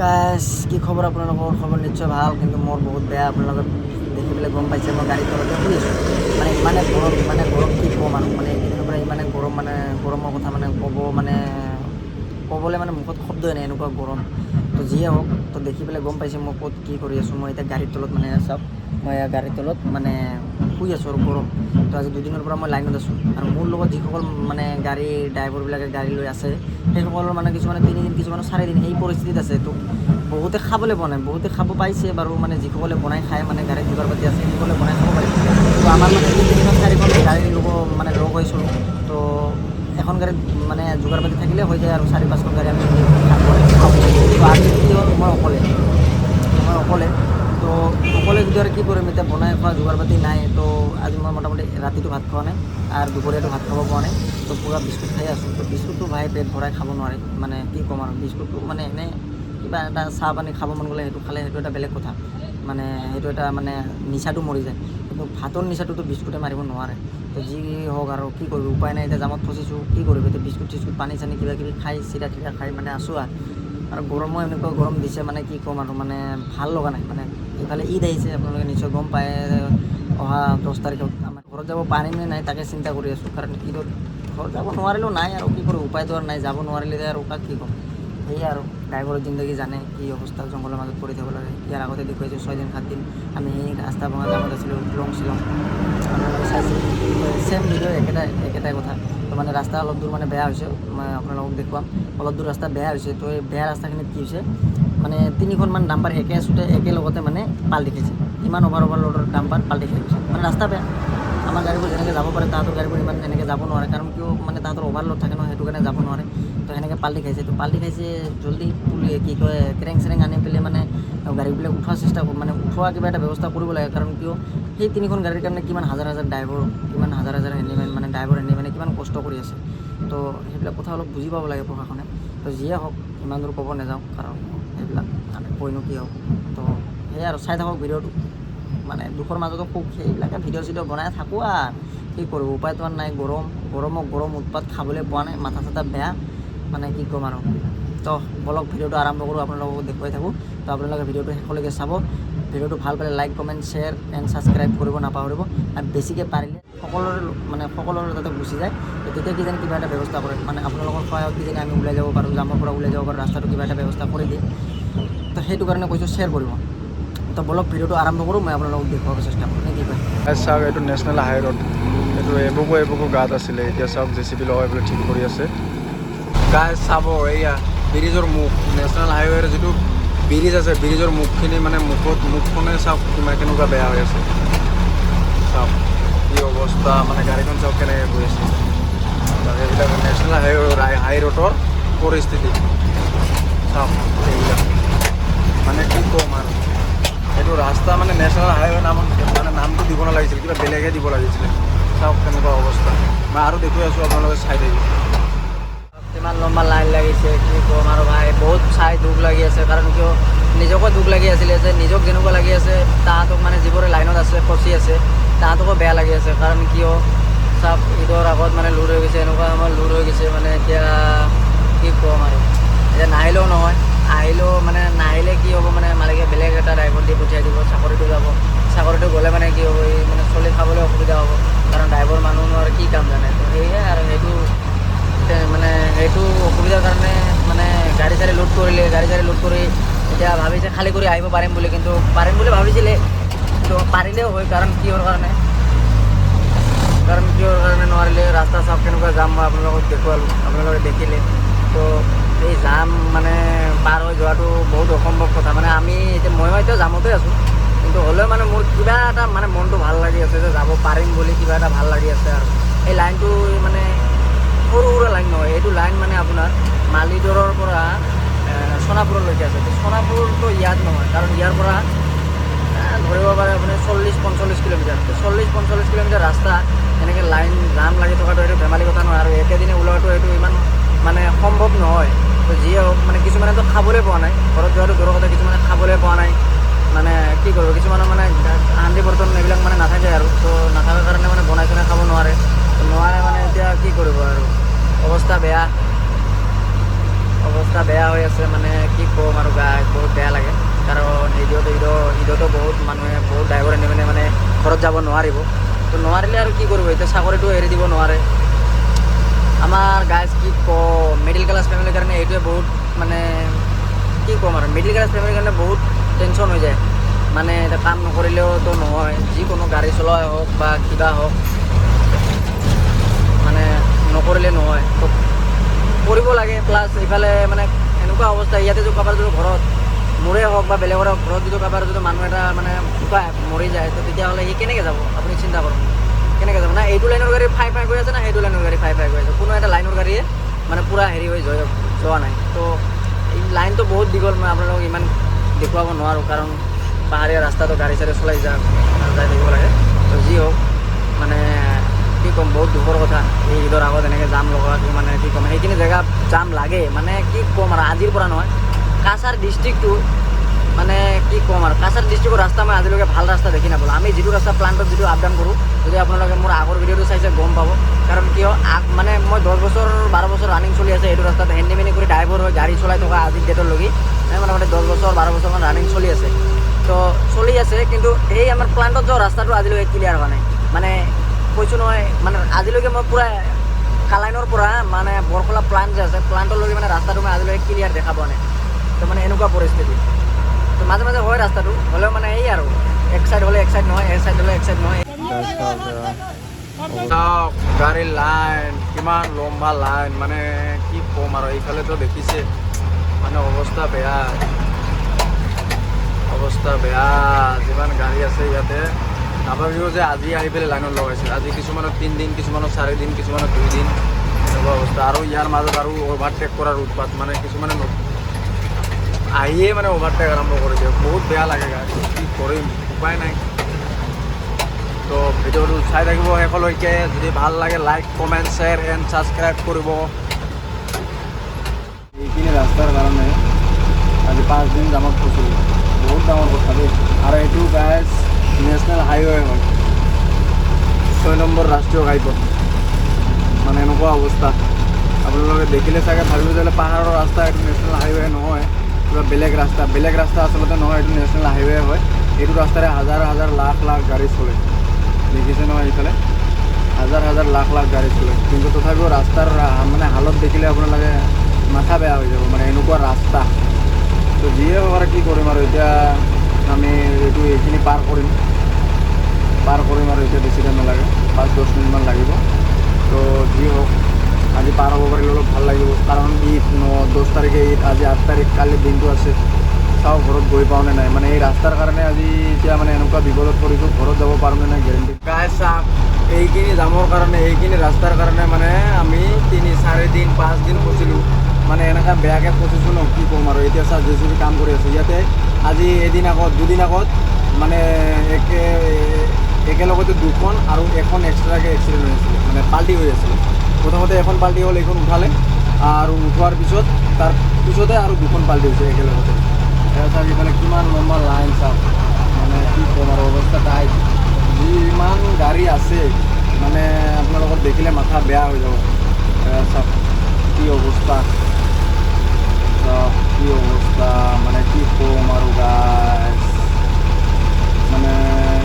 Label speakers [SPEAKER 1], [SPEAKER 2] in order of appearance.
[SPEAKER 1] Guys কি খবৰ আপোনালোকৰ? খবৰ নিশ্চয় ভাল, কিন্তু মোৰ বহুত বেয়া। আপোনালোকে দেখি পেলাই গম পাইছে মই গাড়ীৰ তলতে শুই আছোঁ। ইমানে গৰম কি ক'ম আৰু এইদিনৰ পৰা ইমানে গৰম, গৰমৰ কথা ক'বলৈ মুখত শব্দই নাই, এনেকুৱা গৰম। তো যিয়ে হওক, তো দেখি পেলাই গম পাইছে মই ক'ত কি কৰি আছোঁ। মই এতিয়া গাড়ীৰ তলত চাওক, মই গাড়ীৰ তলত শুই আছোঁ আৰু গৰম। তো আজি দুদিনৰ পৰা মই লাইনত আছোঁ, আৰু মোৰ লগত যিসকল গাড়ী ড্ৰাইভাৰবিলাকে গাড়ী লৈ আছে, সেইসকলৰ কিছুমানে 3 দিন, কিছুমানে 4 দিন এই পৰিস্থিতিত আছে। তো বহুতে খাবলৈ পোৱা নাই, বহুতে খাব পাইছে বাৰু, যিসকলে বনাই খায়, গাড়ীত যোগাৰ পাতি আছে, সেইসকলে বনাই খাব পাৰিছে। তো আমাৰ 3খন 4খন গাড়ী লগ হৈছিলোঁ। তো এখন গাড়ীত যোগাৰ পাতি থাকিলে হৈ যায়, আৰু 4-5খন গাড়ী আমি খাওঁ। তো আজি কি হ'ল, মই অকলে তো অকলে যদি আৰু কি কৰিম, এতিয়া বনাই খোৱা যোগাৰ পাতি নাই। তো আজি মই মোটামুটি ৰাতিটো ভাত খোৱা নাই, আৰু দুপৰীয়াটো ভাত খাব পোৱা নাই। তো পূৰা বিস্কুট খাই আছোঁ। তো বিস্কুটটো ভাই পেট ভৰাই খাব নোৱাৰি, কি ক'ম আৰু, বিস্কুটটো এনেই কিবা এটা চাহ পানী খাব মন গ'লে সেইটো খালে সেইটো এটা বেলেগ কথা, সেইটো এটা নিচাটো মৰি যায়। কিন্তু ভাতৰ নিচাটোতো বিস্কুটে মাৰিব নোৱাৰে। তো যি হওক আৰু কি কৰিব, উপায় নাই। এতিয়া জামত ফচিছোঁ, কি কৰিব এতিয়া। বিস্কুট চিস্কুট পানী চানী কিবা কিবি খাই চিৰা তিৰা খাই আছোঁ। আৰু গৰমো এনেকুৱা গৰম দিছে, কি ক'ম আৰু, ভাল লগা নাই। ইফালে ঈদ আহিছে, আপোনালোকে নিশ্চয় গম পায়। অহা 10 তাৰিখত আমাৰ ঘৰত যাব পাৰিম নে নাই তাকে চিন্তা কৰি আছোঁ। কাৰণ ঈদত ঘৰত যাব নোৱাৰিলেও নাই, আৰু কি কৰোঁ, উপায়টো আৰু নাই। যাব নোৱাৰিলে আৰু কাক কি ক'ম। সেয়ে আৰু ড্ৰাইভাৰৰ জিন্দগী জানে কি অৱস্থা, জংঘলৰ মাজত পৰি থাকিব লাগে। ইয়াৰ আগতে দেখুৱাইছোঁ 6 দিন 7 দিন আমি সেই ৰাস্তা ভঙা জামত আছিলোঁ, লং শ্বিলং। আপোনালোকে চাইছে ছেম ভিডিঅ' একেটাই কথা। তো ৰাস্তা অলপ দূৰ বেয়া হৈছে, মই আপোনালোকক দেখুৱাম। অলপ দূৰ ৰাস্তা বেয়া হৈছে। তো এই বেয়া ৰাস্তাখিনিত কি হৈছে, 3খনমান ডাম্পাৰ একেলগতে পাল্টি খাইছে। ইমান অভাৰলোডৰ ডাম্পাৰ পাল্টি খাই গৈছে, ৰাস্তা বেয়া। আমাৰ গাড়ীবোৰ যেনেকৈ যাব পাৰে, তাহাঁতৰ গাড়ীবোৰ ইমান এনেকৈ যাব নোৱাৰে। কাৰণ কিয়, তাহাঁতৰ অভাৰলোড থাকে ন, সেইটো কাৰণে যাব নোৱাৰে। তো সেনেকৈ পাল্টি খাইছে। তো পাল্টি খাইছে, জল্দি কি কয়, কেৰেং চেৰেং আনি পেলাই গাড়ীবিলাক উঠোৱাৰ চেষ্টা উঠোৱা কিবা এটা ব্যৱস্থা কৰিব লাগে। কাৰণ কিয়, সেই 3খন গাড়ীৰ কাৰণে কিমান হাজাৰ হাজাৰ ড্ৰাইভাৰ, কিমান হাজাৰ হাজাৰ হেণ্ডিমেন ড্ৰাইভাৰ হেণ্ডিমেনে কিমান কষ্ট কৰি আছে। তো সেইবিলাক কথা অলপ বুজি পাব লাগে প্ৰশাসনে। তো যিয়ে হওক, ইমান দূৰ ক'ব নাযাওঁ, কাৰণ সেইবিলাক কৈনো কি হওক। তো সেয়াই আৰু, চাই থাকক ভিডিঅ'টো। দুখৰ মাজতো সুখ, সেইবিলাকে ভিডিঅ' চিডিঅ' বনাই থাকোঁ। আৰু কি কৰোঁ, উপায়তো নাই। গৰম উৎপাত, খাবলৈ পোৱা নাই, মাথা চাথা বেয়া, কি ক'ম আৰু। তো বলক ভিডিঅ'টো আৰম্ভ কৰোঁ, আপোনালোকক দেখুৱাই থাকোঁ। তো আপোনালোকে ভিডিঅ'টো শেষলৈকে চাব। ভিডিঅ'টো ভাল পালে like comment share and subscribe কৰিব নাপাহৰিব। আৰু বেছিকৈ পাৰিলে সকলোৰে যাতে গুচি যায়, তেতিয়া কিজানি কিবা এটা ব্যৱস্থা কৰে। আপোনালোকৰ সহায়ত কিজানি আমি ওলাই যাব পাৰোঁ, জামৰ পৰা ওলাই যাব পাৰোঁ, ৰাস্তাটো কিবা এটা ব্যৱস্থা কৰি দিয়ে। তো সেইটো কাৰণে কৈছোঁ, শ্বেয়াৰ কৰিব। তো বলক ভিডিঅ'টো আৰম্ভ কৰোঁ, মই আপোনালোকক দেখুৱাব চেষ্টা কৰোঁ, নে কি কয়।
[SPEAKER 2] চাওক, এইটো নেশ্যনেল হাই ৰোড। এইটো এবুকো গাঁত আছিলে, এতিয়া চাওক JCB লগাই পেলাই ঠিক কৰি আছে। গাই চাব, এয়া ব্ৰিজৰ মুখ, নেশ্যনেল হাইৱেৰ যিটো ব্ৰিজ আছে, ব্ৰিজৰ মুখখিনি মুখখনে চাওক কেনেকুৱা বেয়া হৈ আছে। চাওক কি অৱস্থা, গাড়ীখন চাওক কেনেকৈ গৈ আছে। এইবিলাক নেশ্যনেল হাই ৰোডৰ পৰিস্থিতি চাওক। এইবিলাক কি ক'ম আৰু, এইটো ৰাস্তা নেশ্যনেল হাইৱে নামত নামটো দিব নালাগিছিল, কিবা বেলেগহে দিব লাগিছিলে। চাওক কেনেকুৱা অৱস্থা। মই আৰু দেখুৱাই আছোঁ, আপোনালোকে চাই থাকিব।
[SPEAKER 1] কিমান লম্বা লাইন লাগিছে, কি ক'ম আৰু ভাই। বহুত চাই দুখ লাগি আছে। কাৰণ কিয়, নিজকো দুখ লাগি আছিলে যে নিজক যেনেকুৱা লাগি আছে, তাহাঁতক যিবোৰে লাইনত আছে, ফচি আছে, তাহাঁতকো বেয়া লাগি আছে। কাৰণ কিয়, চাওক ঈদৰ আগত লোড হৈ গৈছে, এনেকুৱা সময়ত লোড হৈ গৈছে। এতিয়া কি ক'ম আৰু, এতিয়া নাহিলেও নহয়, আহিলেও নাহিলে কি হ'ব, মালিকে বেলেগ এটা ড্ৰাইভাৰ দি পঠিয়াই দিব। চাকৰিটো যাব, চাকৰিটো গ'লে কি হ'ব, এই চলি খাবলৈ অসুবিধা হ'ব। কাৰণ ড্ৰাইভাৰ মানুহনো আৰু কি কাম জানে। তো সেয়াই আৰু, সেইটো অসুবিধাৰ কাৰণে গাড়ী চাড়ী লোড কৰি এতিয়া ভাবিছে খালী কৰি আহিব পাৰিম বুলি। কিন্তু পাৰিম বুলি ভাবিছিলে, কিন্তু পাৰিলেও হয়। কাৰণ কিহৰ কাৰণে নোৱাৰিলে, ৰাস্তা চাওক কেনেকুৱা যাম। মই আপোনালোকক দেখুৱালোঁ, আপোনালোকে দেখিলে। তো এই জাম পাৰ হৈ যোৱাটো বহুত অসম্ভৱ কথা। আমি এতিয়া ময়ো এতিয়া জামতে আছোঁ, কিন্তু হ'লেও মোৰ কিবা এটা মনটো ভাল লাগি আছে যে যাব পাৰিম বুলি, কিবা এটা ভাল লাগি আছে। আৰু এই লাইনটো সৰু সুৰা লাইন নহয়, এইটো লাইন আপোনাৰ মালিদৰৰ পৰা সোণাপুৰলৈকে আছে। সোণাপুৰটো ইয়াত নহয়, কাৰণ ইয়াৰ পৰা ধৰিব পাৰে আপুনি 40-45 কিলোমিটাৰ। 40-45 কিলোমিটাৰ ৰাস্তা এনেকৈ লাইন জাম লাগি থকাটো এইটো ধেমালি কথা নহয়। আৰু একেদিনে ওলোৱাটো এইটো ইমান সম্ভৱ নহয়। তো যিয়ে হওক, কিছুমানেতো খাবলৈ পোৱা নাই, ঘৰত যোৱাটো দূৰৰ কথা, কিছুমানে খাবলৈ পোৱা নাই। কি কৰিব, কিছুমানৰ হাণ্ডি বৰ্তন এইবিলাক নাথাকে। আৰু তো নাথাকাৰ কাৰণে বনাই চনাই খাব নোৱাৰে। এতিয়া কি কৰিব আৰু, অৱস্থা বেয়া হৈ আছে। কি ক'ম আৰু গাই। বহুত মানুহে বহুত ড্ৰাইভাৰ আনি মানে ঘৰত যাব নোৱাৰিব। তো নোৱাৰিলে আৰু কি কৰিব, এতিয়া চাকৰিটো এৰি দিব নোৱাৰে। আমাৰ গাইজ কি কওঁ, মিডিল ক্লাছ ফেমিলিৰ কাৰণে এইটোৱে বহুত মানে কি ক'ম আৰু, মিডিল ক্লাছ ফেমিলিৰ কাৰণে বহুত টেনশ্যন হৈ যায়। মানে এতিয়া কাম নকৰিলেওতো নহয়, যিকোনো গাড়ী চলোৱাই হওক বা কিবা হওক, মানে নকৰিলে নহয়, তো কৰিব লাগে। প্লাছ ইফালে মানে এনেকুৱা অৱস্থা, ইয়াতে যদি কাৰোবাৰ যদি ঘৰত মোৰে হওক বা বেলেগৰে ঘৰত যদি কাৰোবাৰ যদি মানুহ এটা মানে ঢুকায় মৰি যায়, তো তেতিয়াহ'লে সি কেনেকৈ যাব? আপুনি চিন্তা কৰক, কেনেকৈ যাব? না এইটো লাইনৰ গাড়ী ফাই গৈ আছে, না সেইটো লাইনৰ গাড়ী ফাই গৈ আছে, কোনো এটা লাইনৰ গাড়ীয়ে মানে পূৰা হেৰি হৈ যোৱা নাই। তো এই লাইনটো বহুত দীঘল, মই আপোনালোকক ইমান দেখুৱাব নোৱাৰোঁ, কাৰণ পাহাৰীয়া ৰাস্তাটো গাড়ী চাড়ী চলাই যাই থাকিব লাগে। তো যি হওক মানে কি ক'ম, বহুত দুখৰ কথা। এই ঈদৰ আগত এনেকৈ জাম লগাটো মানে কি ক'ম, সেইখিনি জেগাত জাম লাগে মানে কি ক'ম আৰু, আজিৰ পৰা নহয়, কাছাৰ ডিষ্ট্ৰিক্টটো মানে কি ক'ম আৰু, কাছাৰ ডিষ্ট্ৰিক্টৰ ৰাস্তা মই আজিলৈকে ভাল ৰাস্তা দেখি নাপালোঁ। আমি যিটো ৰাস্তা প্লাণ্টত যিটো আপ ডাউন কৰোঁ, যদি আপোনালোকে মোৰ আগৰ ভিডিঅ'টো চাইছে গম পাব। কাৰণ কিয় মানে মই 10 বছৰ 12 বছৰ ৰানিং চলি আছে এইটো ৰাস্তাত, হেণ্ডিমেনি কৰি ড্ৰাইভাৰ হৈ গাড়ী চলাই থকা আজিৰ ডেটলৈকে মোটামুটি 10 বছৰ 12 বছৰমান ৰানিং চলি আছে। তো চলি আছে, কিন্তু এই আমাৰ প্লাণ্টত যোৱা ৰাস্তাটো আজিলৈকে ক্লিয়াৰ হোৱা নাই। মানে কৈছোঁ নহয়, মানে আজিলৈকে মই পূৰা কালাইনৰ পৰা মানে বৰকলা প্লাণ্ট যে আছে, প্লাণ্টলৈকে মানে ৰাস্তাটো মই আজিলৈকে ক্লিয়াৰ দেখা পোৱা নাই। তো মানে এনেকুৱা পৰিস্থিতি। তো মাজে মাজে হয় ৰাস্তাটো, হ'লেও মানে এই আৰু এক চাইড হ'লে এক চাইড নহয়, এক চাইড হ'লে এক চাইড নহয়।
[SPEAKER 2] গাড়ীৰ লাইন কিমান লম্বা লাইন, মানে কি ক'ম আৰু, এইফালেতো দেখিছে মানে অৱস্থা বেয়া, অৱস্থা বেয়া। যিমান গাড়ী আছে ইয়াতে, নাভাবিব যে আজি আহি পেলাই লাইনত লগাইছে। আজি কিছুমানৰ 3 দিন, কিছুমানৰ 4 দিন, কিছুমানৰ 2 দিন, এনেকুৱা অৱস্থা। আৰু ইয়াৰ মাজত আৰু অভাৰটেক কৰাৰ উৎপাত, মানে কিছুমানে আহিয়ে মানে অভাৰটেক আৰম্ভ কৰি দিয়ে। বহুত বেয়া লাগে গাড়ী, কি কৰিম, উপায় নাই। তো ভিডিঅ'টো চাই থাকিব শেষলৈকে। যদি ভাল লাগে like comment share and subscribe কৰিব। এইখিনি ৰাস্তাৰ কাৰণে আজি 5 দিন জামত ফচিলোঁ, বহুত ডাঙৰ কথা দেই। আৰু এইটো গাইজ নেশ্যনেল হাইৱে হয়, 6 নম্বৰ ৰাষ্ট্ৰীয় ঘাইপথ। মানে এনেকুৱা অৱস্থা, আপোনালোকে দেখিলে চাগে ভাবিব যে পাহাৰৰ ৰাস্তা, এইটো নেশ্যনেল হাইৱে নহয়, কিবা বেলেগ ৰাস্তা। বেলেগ ৰাস্তা আচলতে নহয়, এইটো নেশ্যনেল হাইৱে হয়। এইটো ৰাস্তাৰে হাজাৰ হাজাৰ লাখ লাখ গাড়ী চলে, দেখিছে নহয়, এইফালে হাজাৰ হাজাৰ লাখ লাখ গাড়ী চলে। কিন্তু তথাপিও ৰাস্তাৰ মানে হালত দেখিলে আপোনালোকে মাথা বেয়া হৈ যাব, মানে এনেকুৱা ৰাস্তা। তো যিয়ে হওক আৰু কি কৰিম আৰু, এতিয়া আমি এইখিনি পাৰ কৰিম আৰু এতিয়া বেছি টাইম নালাগে, 5-10 মিনিটমান লাগিব। তো যি হওক আজি পাৰ হ'ব পাৰিলে অলপ ভাল লাগিব, কাৰণ ঈদ 10 তাৰিখে ঈদ, আজি 8 তাৰিখ, কালি দিনটো আছে। চাওঁ ঘৰত গৈ পাওঁ নে নাই, মানে এই ৰাস্তাৰ কাৰণে আজি এতিয়া মানে এনেকুৱা বিপদত পৰিছোঁ, ঘৰত যাব পাৰোঁ নে নাই গেৰেণ্টি। গাইজ চাওক, এইখিনি জামৰ কাৰণে, এইখিনি ৰাস্তাৰ কাৰণে মানে আমি 3-4 দিন 5 দিন ফচিলোঁ। মানে এনেকুৱা বেয়াকৈ ফচিছোঁ ন, কি ক'ম আৰু। এতিয়া চাওক JCB কাম কৰি আছোঁ ইয়াতে। আজি এদিন আগত 2 দিন আগত মানে একেলগতে 2খন আৰু এখন এক্সট্ৰাকৈ এক্সিডেণ্ট হৈ আছিলে, মানে পাল্টি হৈ আছিলে। প্ৰথমতে এখন পাল্টি হ'ল, এইখন উঠালে, আৰু উঠোৱাৰ পিছত তাৰ পিছতে আৰু 2খন পাল্টি হৈছে একেলগতে। চাওক ইফালে কিমান লম্বা লাইন, চাওক মানে কি ক'ম আৰু, অৱস্থা টাইট। যিমান গাড়ী আছে মানে আপোনালোকৰ দেখিলে মাথা বেয়া হৈ যাব। চাওক কি অৱস্থা, কি অৱস্থা, মানে